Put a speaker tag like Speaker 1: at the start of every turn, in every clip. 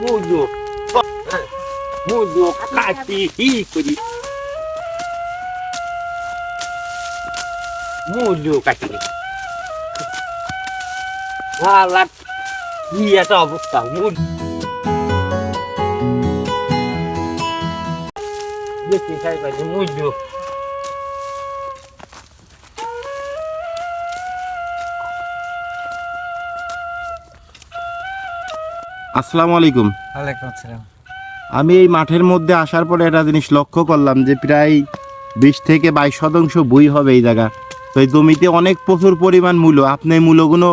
Speaker 1: মূল্য মূল্য কাটি ই করি মূল্য কাটি হালাত কি একটা অবস্থা মূল্য দেখি খাই পাই মূল্য
Speaker 2: আসসালামু আলাইকুম।
Speaker 3: ওয়ালাইকুম আসসালাম।
Speaker 2: আমি এই মাঠের মধ্যে আসার পরে একটা জিনিস লক্ষ্য করলাম যে প্রায় 20 থেকে 22% বই হবে এই জায়গা। তো এই জমিতে অনেক প্রচুর পরিমাণ মূল্য, আপনি এই মূল্যগুলো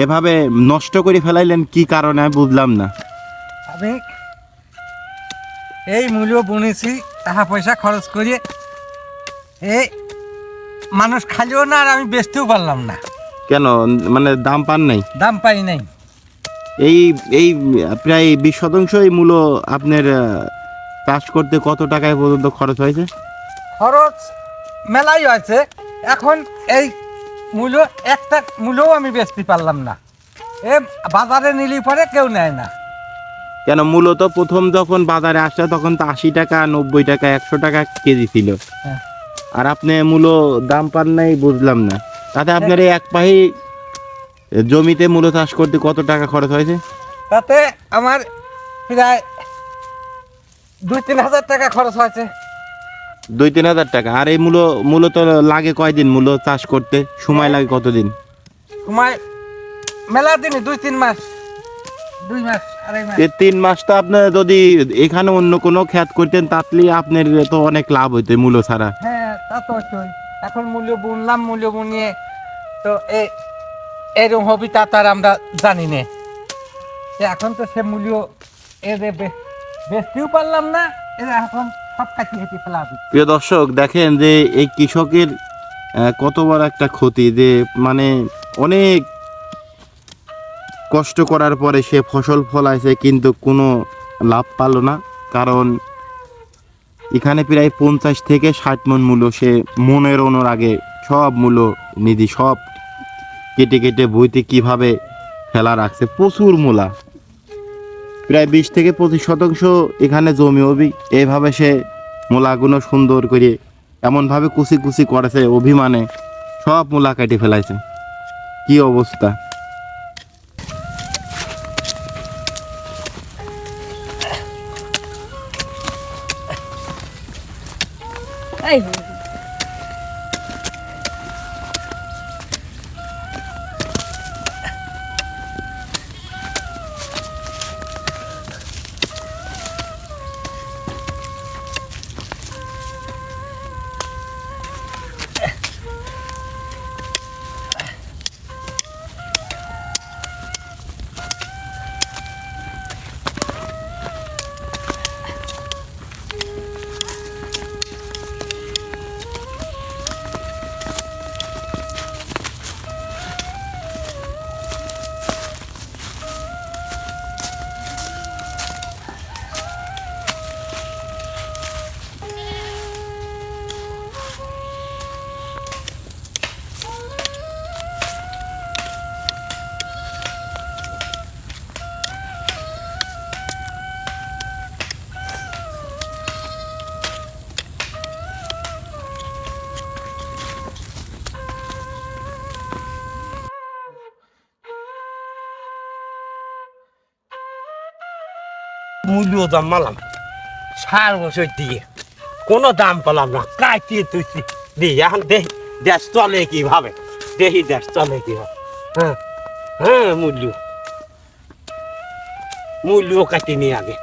Speaker 2: এভাবে নষ্ট করে ফেলাইলেন কি কারণে আমি বুঝলাম না।
Speaker 3: আমি এই মূল্য বুনেছি, টাকা পয়সা খরচ করে এই মানুষ খালিও না, আর আমি বেচতেও পারলাম না।
Speaker 2: কেন মানে দাম পান নাই?
Speaker 3: দাম পাই নাই।
Speaker 2: এই এই প্রায় 20% এই মূল্য আপনার চাষ করতে কত টাকায় পর্যন্ত খরচ হয়েছে?
Speaker 3: খরচ মেলাই আছে। এখন এই মূল্য একটা মূল্যও আমি বেচতে পারলাম না। এ বাজারে নিলে পরে কেউ নেয় না।
Speaker 2: কেন মূলত প্রথম যখন বাজারে আসে তখন তো 80 টাকা 90 টাকা 100 টাকা কেজি ছিল,
Speaker 3: হ্যাঁ।
Speaker 2: আর আপনি মূল্য দাম পান নাই বুঝলাম না। তাতে আপনার এই এক পাহি জমিতে মূল্য চাষ করতে কত টাকা খরচ হয়েছে?
Speaker 3: তাতে আমার প্রায় 2-3 হাজার টাকা খরচ হয়েছে।
Speaker 2: 2-3 হাজার টাকা। আর এই মূলত লাগে কয়দিন মূল্য চাষ করতে? সময় লাগে কতদিন?
Speaker 3: সময় মেলা দিনই 2-3 মাস, 2 মাস 2.5 মাস।
Speaker 2: এই 3 মাস তো আপনার যদি এখানে অন্য কোনো খেত করতেন তাহলে আপনার তো অনেক লাভ হইতো মূল্য ছাড়া।
Speaker 3: হ্যাঁ, তা তো হচ্ছই। এখন মূল্য বুনলাম, মূল্য বুনিয়ে তো এরকম হবি তা তার আমরা জানি না। এখন তো সে মূল্য বেচতেও পারলাম না। এখন সব কাটিয়ে কেটে ফেলাবি।
Speaker 2: প্রিয় দর্শক দেখেন যে এই কৃষকের কত বড় একটা ক্ষতি, যে মানে অনেক কষ্ট করার পরে সে ফসল ফলাইছে কিন্তু কোনো লাভ পালো না। কারণ এখানে প্রায় 50 থেকে 60 মণ মূল্য সে মনের ওনোর আগে সব মূল্য নিধি সব কেটে কেটে বইতে কিভাবে ফেলা রাখছে। প্রচুর মূলা, প্রায় 20 থেকে 25% এখানে জমি হবি। এইভাবে সে মূলাগুলো সুন্দর করে এমনভাবে কুচি কুচি করেছে, অভিমানে সব মূলা কেটে ফেলাইছে। কি অবস্থা!
Speaker 4: এই
Speaker 1: মূল্য দাম মালাম 4 বছর দিয়ে কোনো দাম পেলাম না, কাটিয়ে তুই দি এখন দেখি দেশ চলে কিভাবে, দেখি দেশ চলে কিভাবে। হ্যাঁ হ্যাঁ, মূল্য কাটিনি আগে।